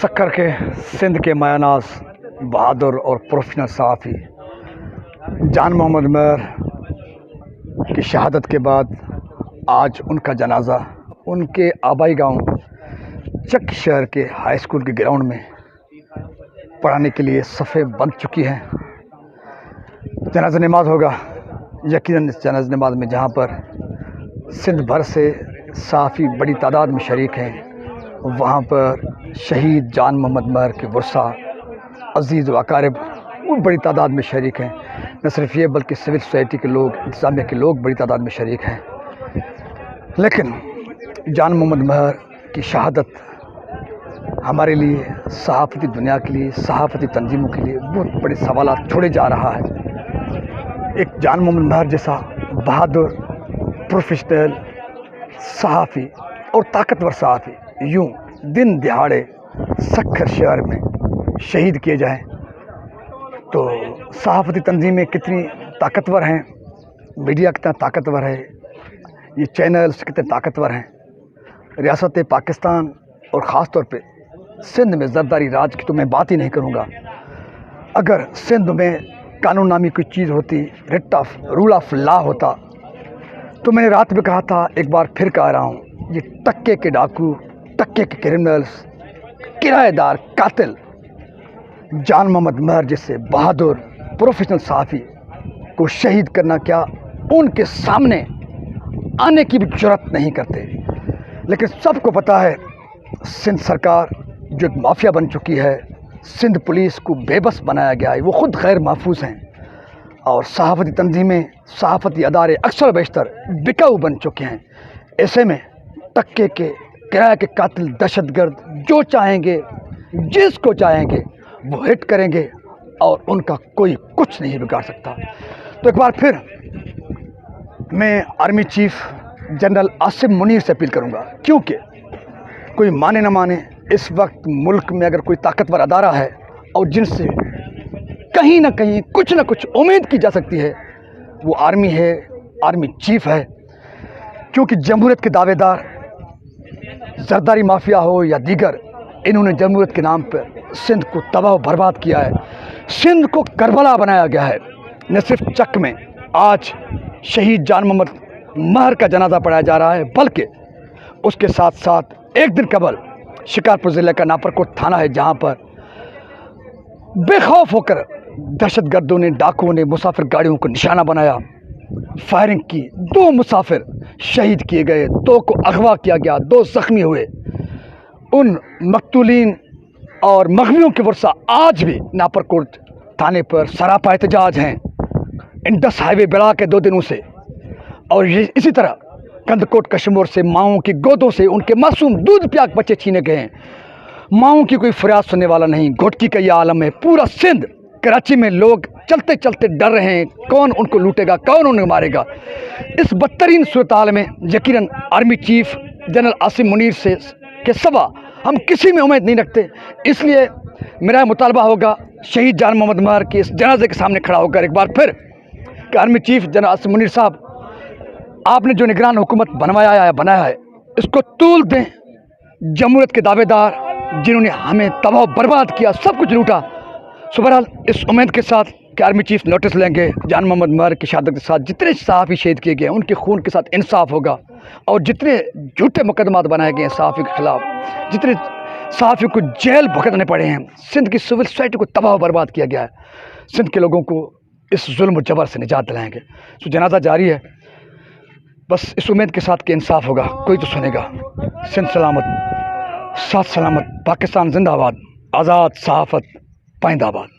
سکر کے سندھ کے مایہ ناز بہادر اور پروفیشنل صحافی جان محمد مہر کی شہادت کے بعد آج ان کا جنازہ ان کے آبائی گاؤں چک شہر کے ہائی اسکول کے گراؤنڈ میں پڑھانے کے لیے صفیں بند چکی ہیں۔ جنازہ نماز ہوگا یقیناً اس جنازہ نماز میں جہاں پر سندھ بھر سے صحافی بڑی تعداد میں شریک ہیں، وہاں پر شہید جان محمد مہر کے ورثاء عزیز و اقارب وہ بڑی تعداد میں شریک ہیں۔ نہ صرف یہ بلکہ سول سوسائٹی کے لوگ، انتظامیہ کے لوگ بڑی تعداد میں شریک ہیں۔ لیکن جان محمد مہر کی شہادت ہمارے لیے، صحافتی دنیا کے لیے، صحافتی تنظیموں کے لیے بہت بڑے سوالات چھوڑے جا رہا ہے۔ ایک جان محمد مہر جیسا بہادر پروفیشنل صحافی اور طاقتور صحافی یوں دن دہاڑے سکر شہر میں شہید کیے جائیں تو صحافتی تنظیمیں کتنی طاقتور ہیں، میڈیا کتنا طاقتور ہے، یہ چینلز کتنے طاقتور ہیں۔ ریاست پاکستان اور خاص طور پہ سندھ میں زرداری راج کی تو میں بات ہی نہیں کروں گا۔ اگر سندھ میں قانون نامی کوئی چیز ہوتی، رول آف لا ہوتا، تو میں نے رات میں کہا تھا، ایک بار پھر کہہ رہا ہوں، یہ ٹکے کے ڈاکو، ٹکے کے کرمنلز، کرایہ دار قاتل جان محمد مہر جیسے بہادر پروفیشنل صحافی کو شہید کرنا کیا ان کے سامنے آنے کی بھی جرات نہیں کرتے۔ لیکن سب کو پتہ ہے سندھ سرکار جو ایک مافیا بن چکی ہے، سندھ پولیس کو بے بس بنایا گیا ہے، وہ خود غیر محفوظ ہیں، اور صحافتی تنظیمیں، صحافتی ادارے اکثر و بیشتر بکاؤ بن چکے ہیں۔ ایسے میں ٹکے کے کرایہ کے قاتل دہشت گرد جو چاہیں گے، جس کو چاہیں گے وہ ہٹ کریں گے اور ان کا کوئی کچھ نہیں بگاڑ سکتا۔ تو ایک بار پھر میں army chief general Asim Munir سے اپیل کروں گا، کیونکہ کوئی مانے نہ مانے اس وقت ملک میں اگر کوئی طاقتور ادارہ ہے اور جن سے کہیں نہ کہیں کچھ نہ کچھ امید کی جا سکتی ہے، وہ آرمی ہے، آرمی چیف ہے۔ کیونکہ جمہوریت کے دعوے دار زرداری مافیا ہو یا دیگر، انہوں نے جمہوریت کے نام پر سندھ کو تباہ و برباد کیا ہے، سندھ کو کربلا بنایا گیا ہے۔ نہ صرف چک میں آج شہید جان محمد مہر کا جنازہ پڑھایا جا رہا ہے، بلکہ اس کے ساتھ ساتھ ایک دن قبل شکارپور ضلع کا ناپرکوٹ تھانہ ہے، جہاں پر بے خوف ہو کر دہشت گردوں نے، ڈاکوؤں نے مسافر گاڑیوں کو نشانہ بنایا، فائرنگ کی، 2 مسافر شہید کیے گئے، 2 کو اغوا کیا گیا، 2 زخمی ہوئے۔ ان مقتولین اور مغویوں کے ورثاء آج بھی ناپرکوٹ تھانے پر سراپا احتجاج ہیں، انڈس ہائی وے بلاک ہے 2 دنوں سے، اور اسی طرح کندکوٹ کشمور سے ماؤں کی گودوں سے ان کے معصوم دودھ پیاک بچے چھینے گئے ہیں۔ ماؤں کی کوئی فریاد سننے والا نہیں، گھٹکی کا یہ عالم ہے۔ پورا سندھ، کراچی میں لوگ چلتے چلتے ڈر رہے ہیں، کون ان کو لوٹے گا، کون انہیں مارے گا۔ اس بدترین صورتحال میں یقیناً army chief general Asim Munir سے کے سوا ہم کسی میں امید نہیں رکھتے۔ اس لیے میرا مطالبہ ہوگا شہید جان محمد مہر کے اس جنازے کے سامنے کھڑا ہو کر ایک بار پھر کہ army chief general Asim Munir صاحب، آپ نے جو نگران حکومت بنایا ہے، اس کو طول دیں۔ جمہوریت کے دعوے دار جنہوں نے ہمیں تباہ و برباد کیا، سب کچھ لوٹا، بہرحال اس امید کے ساتھ کہ آرمی چیف نوٹس لیں گے، جان محمد مہر کی شہادت کے ساتھ جتنے صحافی شہید کیے گئے ان کے خون کے ساتھ انصاف ہوگا، اور جتنے جھوٹے مقدمات بنائے گئے ہیں صحافی کے خلاف، جتنے صحافیوں کو جیل بھگتنے پڑے ہیں، سندھ کی سول سوسائٹی کو تباہ و برباد کیا گیا ہے، سندھ کے لوگوں کو اس ظلم و جبر سے نجات دلائیں گے۔ تو جنازہ جاری ہے، بس اس امید کے ساتھ کہ انصاف ہوگا، کوئی تو سنے گا۔ سندھ سلامت، ساتھ سلامت، پاکستان زندہ باد، آزاد صحافت پائندہ باد۔